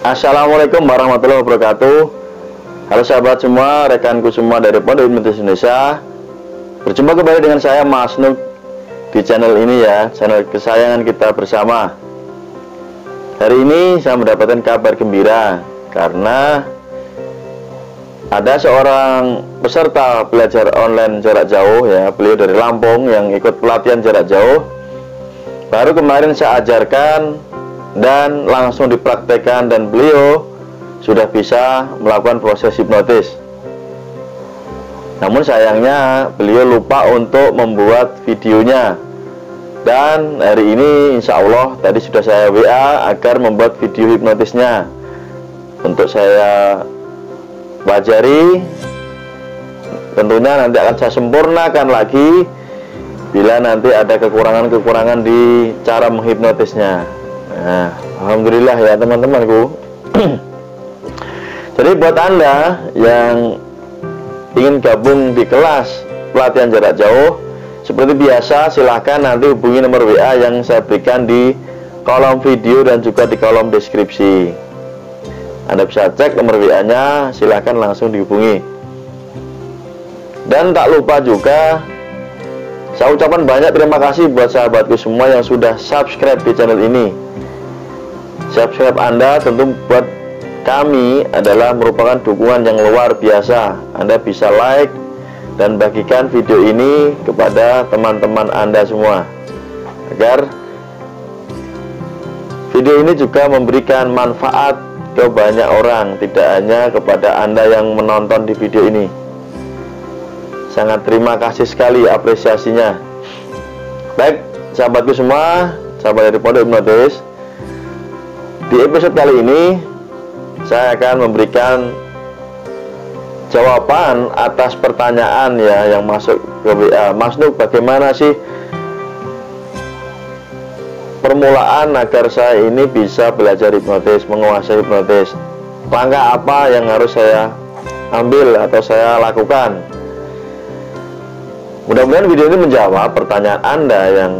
Assalamualaikum warahmatullahi wabarakatuh. Halo sahabat semua, rekanku semua dari Pondok Hipnotis Indonesia. Berjumpa kembali dengan saya Mas Nuk di channel ini ya, channel kesayangan kita bersama. Hari ini saya mendapatkan kabar gembira karena ada seorang peserta belajar online jarak jauh ya, beliau dari Lampung yang ikut pelatihan jarak jauh. Baru kemarin saya ajarkan dan langsung dipraktekkan, dan beliau sudah bisa melakukan proses hipnotis. Namun sayangnya beliau lupa untuk membuat videonya, dan hari ini insya Allah tadi sudah saya WA agar membuat video hipnotisnya untuk saya pelajari. Tentunya nanti akan saya sempurnakan lagi bila nanti ada kekurangan-kekurangan di cara menghipnotisnya. Nah, alhamdulillah ya teman-temanku. Jadi buat Anda yang ingin gabung di kelas pelatihan jarak jauh, seperti biasa silahkan nanti hubungi nomor WA yang saya berikan di kolom video dan juga di kolom deskripsi. Anda bisa cek nomor WA-nya, silahkan langsung dihubungi. Dan tak lupa juga, saya ucapkan banyak terima kasih buat sahabatku semua yang sudah subscribe di channel ini. Subscribe Anda tentu buat kami adalah merupakan dukungan yang luar biasa. Anda bisa like dan bagikan video ini kepada teman-teman Anda semua, agar video ini juga memberikan manfaat ke banyak orang, tidak hanya kepada Anda yang menonton di video ini. Sangat terima kasih sekali apresiasinya. Baik sahabatku semua, sahabat dari Pondok Hipnotis, di episode kali ini saya akan memberikan jawaban atas pertanyaan ya yang masuk ke WA. Mas Nuk, bagaimana sih permulaan agar saya ini bisa belajar hipnotis, menguasai hipnotis? Langkah apa yang harus saya ambil atau saya lakukan? Mudah-mudahan video ini menjawab pertanyaan Anda yang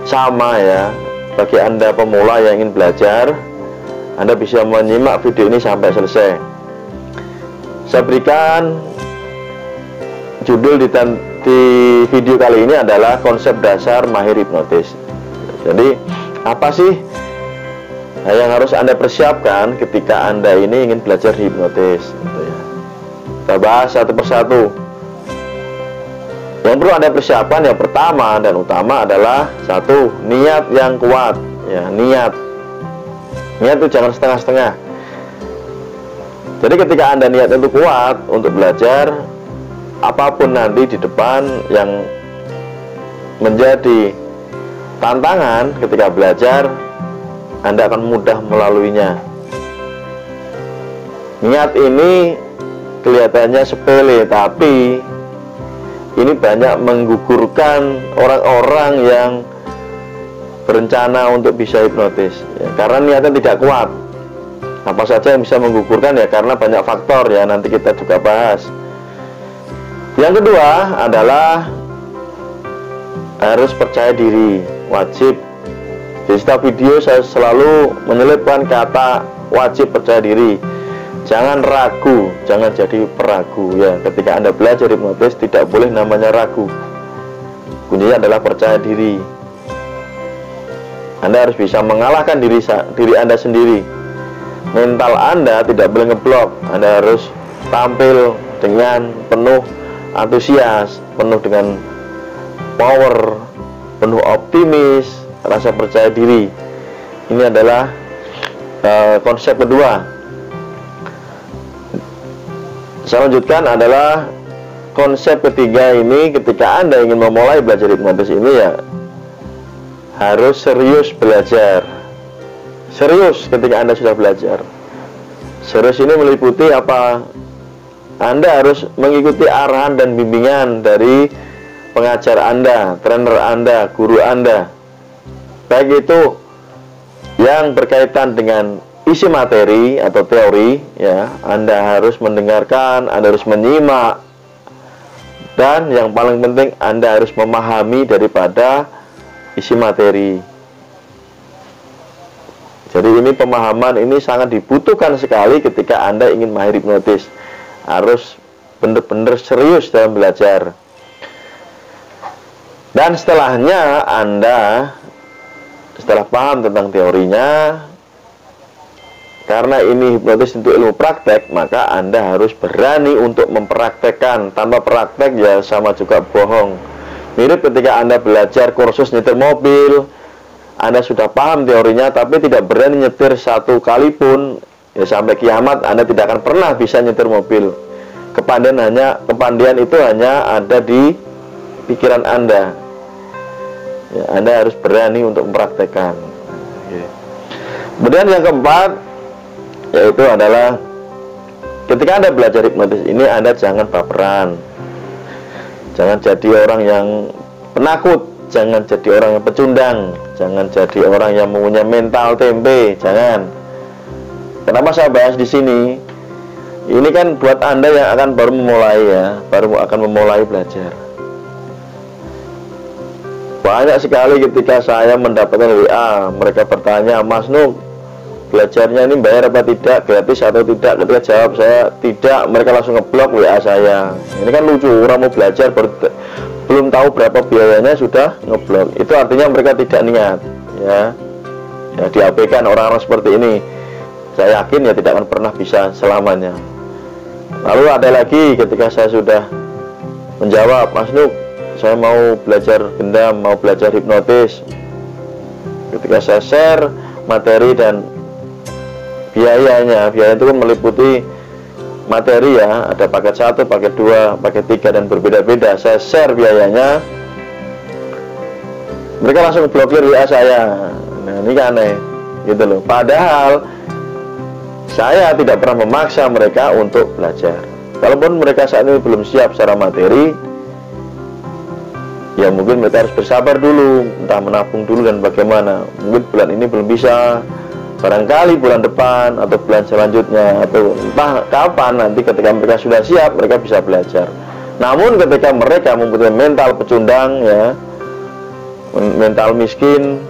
sama ya. Bagi Anda pemula yang ingin belajar, Anda bisa menyimak video ini sampai selesai. Saya berikan judul di video kali ini adalah konsep dasar mahir hipnotis. Jadi apa sih yang harus Anda persiapkan ketika Anda ini ingin belajar hipnotis gitu ya. Kita bahas satu persatu. Yang perlu Anda persiapkan yang pertama dan utama adalah satu, niat yang kuat ya. Niat itu jangan setengah-setengah. Jadi ketika Anda niat itu kuat untuk belajar, apapun nanti di depan yang menjadi tantangan ketika belajar, Anda akan mudah melaluinya. Niat ini kelihatannya sepele, tapi ini banyak menggugurkan orang-orang yang berencana untuk bisa hipnotis ya, karena niatnya tidak kuat. Apa saja yang bisa menggugurkan ya, karena banyak faktor ya, nanti kita juga bahas. Yang kedua adalah harus percaya diri, wajib. Di setiap video saya selalu menyelipkan kata wajib percaya diri. Jangan ragu, jangan jadi peragu ya. Ketika Anda belajar hipnotis tidak boleh namanya ragu. Kuncinya adalah percaya diri. Anda harus bisa mengalahkan diri Anda sendiri. Mental Anda tidak boleh ngeblok. Anda harus tampil dengan penuh antusias, penuh dengan power, penuh optimis, rasa percaya diri. Ini adalah konsep kedua. Saya lanjutkan adalah konsep ketiga ini. Ketika Anda ingin memulai belajar hipnotis ini ya, harus serius belajar. Serius ketika Anda sudah belajar. Serius ini meliputi apa? Anda harus mengikuti arahan dan bimbingan dari pengajar Anda, trainer Anda, guru Anda. Baik itu yang berkaitan dengan isi materi atau teori ya, Anda harus mendengarkan, Anda harus menyimak, dan yang paling penting Anda harus memahami daripada isi materi. Jadi ini, pemahaman ini sangat dibutuhkan sekali ketika Anda ingin mahir hipnotis. Harus benar-benar serius dalam belajar. Dan setelahnya Anda, setelah paham tentang teorinya, karena ini hipnotis untuk ilmu praktek, maka Anda harus berani untuk mempraktekkan. Tanpa praktek ya sama juga bohong. Mirip ketika Anda belajar kursus nyetir mobil, Anda sudah paham teorinya tapi tidak berani nyetir satu kali pun, ya sampai kiamat Anda tidak akan pernah bisa nyetir mobil. Kepandian itu hanya ada di pikiran Anda. Ya, Anda harus berani untuk mempraktekkan. Kemudian yang keempat, yaitu adalah ketika Anda belajar hipnotis ini, Anda jangan baperan. Jangan jadi orang yang penakut, jangan jadi orang yang pecundang, jangan jadi orang yang mempunyai mental tempe, jangan. Kenapa saya bahas di sini? Ini kan buat Anda yang akan baru memulai ya, baru akan memulai belajar. Banyak sekali ketika saya mendapatkan WA, mereka bertanya, Mas Nuk, belajarnya ini bayar apa tidak, gratis atau tidak? Ketika jawab saya tidak, mereka langsung ngeblok WA saya. Ini kan lucu, orang mau belajar belum tahu berapa biayanya sudah ngeblok. Itu artinya mereka tidak niat, ya diabaikan orang-orang seperti ini. Saya yakin ya tidak akan pernah bisa selamanya. Lalu ada lagi ketika saya sudah menjawab, Mas Nuk, saya mau belajar gendam, mau belajar hipnotis. Ketika saya share materi dan biaya itu kan meliputi materi ya, ada paket 1, paket 2, paket 3 dan berbeda-beda. Saya share biayanya, mereka langsung blokir WA saya. Nah ini kan aneh gitu loh. Padahal saya tidak pernah memaksa mereka untuk belajar. Kalaupun mereka saat ini belum siap secara materi, ya mungkin mereka harus bersabar dulu, entah menabung dulu dan bagaimana. Mungkin bulan ini belum bisa, barangkali bulan depan atau bulan selanjutnya, atau entah kapan nanti ketika mereka sudah siap, mereka bisa belajar. Namun ketika mereka mempunyai mental pecundang ya, mental miskin,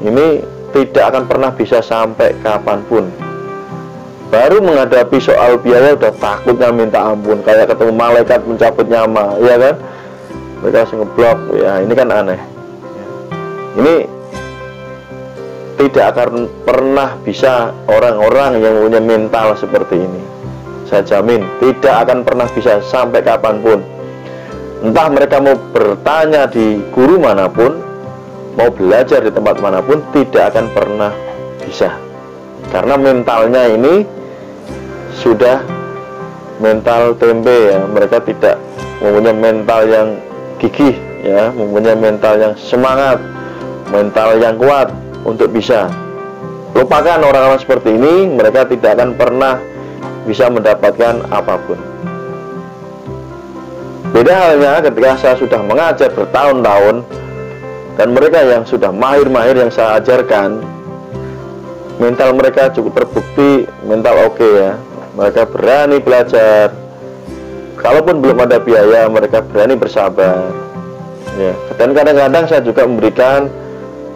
ini tidak akan pernah bisa sampai kapanpun. Baru menghadapi soal biaya udah takutnya minta ampun, kayak ketemu malaikat mencabut nyawa, ya kan? Mereka langsung ngeblok. Ya ini kan aneh. Ini tidak akan pernah bisa orang-orang yang punya mental seperti ini. Saya jamin tidak akan pernah bisa sampai kapanpun. Entah mereka mau bertanya di guru manapun, mau belajar di tempat manapun, tidak akan pernah bisa. Karena mentalnya ini sudah mental tempe ya. Mereka tidak mempunyai mental yang gigih ya, mempunyai mental yang semangat, mental yang kuat untuk bisa. Lupakan orang-orang seperti ini, mereka tidak akan pernah bisa mendapatkan apapun. Beda halnya ketika saya sudah mengajar bertahun-tahun dan mereka yang sudah mahir-mahir yang saya ajarkan, mental mereka cukup terbukti mental oke ya. Mereka berani belajar. Kalaupun belum ada biaya, mereka berani bersabar ya. Dan kadang-kadang saya juga memberikan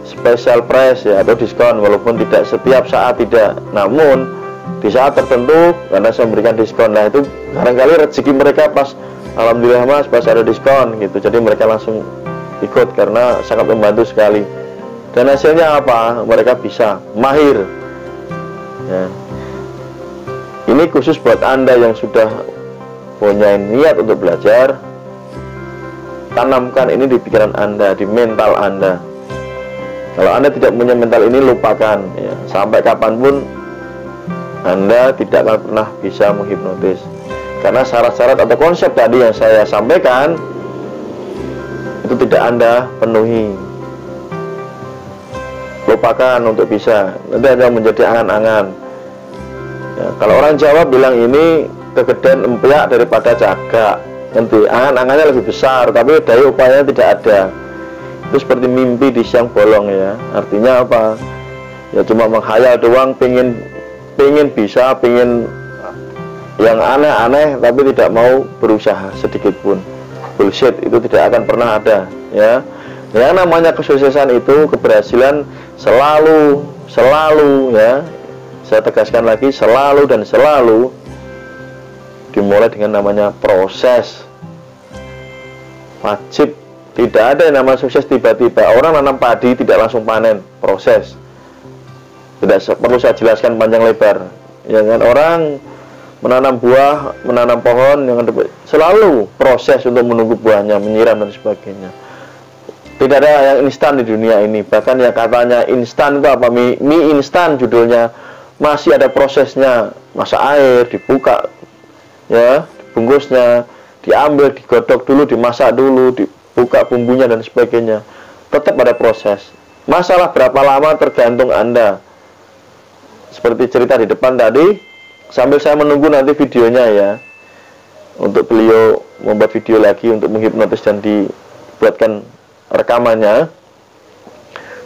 special price ya, atau diskon, walaupun tidak setiap saat tidak, namun di saat tertentu karena saya memberikan diskon. Nah itu barangkali rezeki mereka pas, alhamdulillah Mas, pas ada diskon gitu. Jadi mereka langsung ikut karena sangat membantu sekali. Dan hasilnya apa? Mereka bisa mahir ya. Ini khusus buat Anda yang sudah punya niat untuk belajar. Tanamkan ini di pikiran Anda, di mental Anda. Kalau Anda tidak punya mental ini, lupakan ya. Sampai kapanpun Anda tidak akan pernah bisa menghipnotis. Karena syarat-syarat atau konsep tadi yang saya sampaikan itu tidak Anda penuhi. Lupakan untuk bisa. Nanti Anda menjadi angan-angan ya. Kalau orang Jawa bilang ini kegedean empiak daripada cagak. Nanti angan-angannya lebih besar, tapi daya upayanya tidak ada. Itu seperti mimpi di siang bolong ya. Artinya apa? Ya cuma menghayal doang, pengen bisa, pengen yang aneh-aneh, tapi tidak mau berusaha sedikit pun. Bullshit, itu tidak akan pernah ada ya. Yang namanya kesuksesan itu, keberhasilan selalu selalu, ya, saya tegaskan lagi, selalu dan selalu dimulai dengan namanya proses. Wajib. Tidak ada yang namanya sukses tiba-tiba. Orang nanam padi tidak langsung panen, proses. Tidak perlu saya jelaskan panjang lebar, ya kan. Orang menanam buah, menanam pohon, yang selalu proses untuk menunggu buahnya, menyiram dan sebagainya. Tidak ada yang instan di dunia ini. Bahkan yang katanya instan itu apa, mie instan judulnya, masih ada prosesnya. Masak air, dibuka, ya, bungkusnya, diambil, digodok dulu, dimasak dulu, dibuka bumbunya dan sebagainya. Tetap ada proses. Masalah berapa lama tergantung Anda. Seperti cerita di depan tadi, sambil saya menunggu nanti videonya, ya, untuk beliau membuat video lagi untuk menghipnotis dan dibuatkan rekamannya.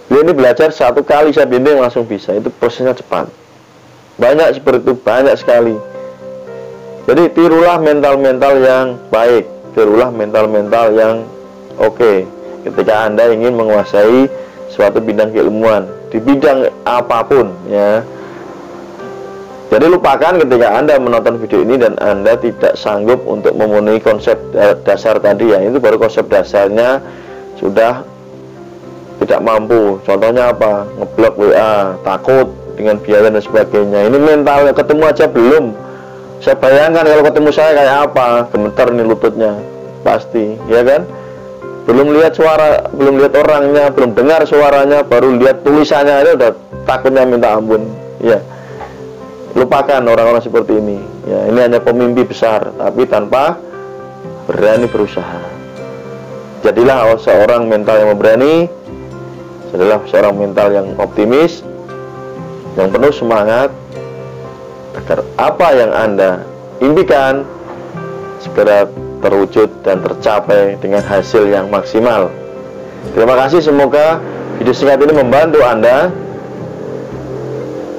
Beliau ini belajar 1 kali saya bimbing langsung bisa. Itu prosesnya cepat. Banyak seperti itu, banyak sekali. Jadi tirulah mental-mental yang baik, tirulah mental-mental yang oke. Ketika Anda ingin menguasai suatu bidang keilmuan di bidang apapun, ya. Jadi lupakan ketika Anda menonton video ini dan Anda tidak sanggup untuk memenuhi konsep dasar tadi, ya. Itu baru konsep dasarnya sudah tidak mampu. Contohnya apa? Ngeblok WA, takut dengan biaya dan sebagainya. Ini mentalnya ketemu aja belum. Saya bayangkan kalau ketemu saya kayak apa, gemeter nih lututnya, pasti, ya kan? Belum lihat suara, belum lihat orangnya, belum dengar suaranya, baru lihat tulisannya aja udah takutnya minta ampun, ya. Lupakan orang-orang seperti ini, ya. Ini hanya pemimpi besar, tapi tanpa berani berusaha. Jadilah seorang mental yang berani, jadilah seorang mental yang optimis, yang penuh semangat, agar apa yang Anda impikan segera terwujud dan tercapai dengan hasil yang maksimal. Terima kasih, semoga video singkat ini membantu Anda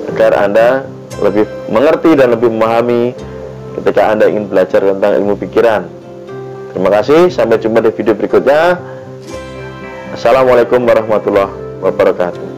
agar Anda lebih mengerti dan lebih memahami ketika Anda ingin belajar tentang ilmu pikiran. Terima kasih, sampai jumpa di video berikutnya. Assalamualaikum warahmatullahi wabarakatuh.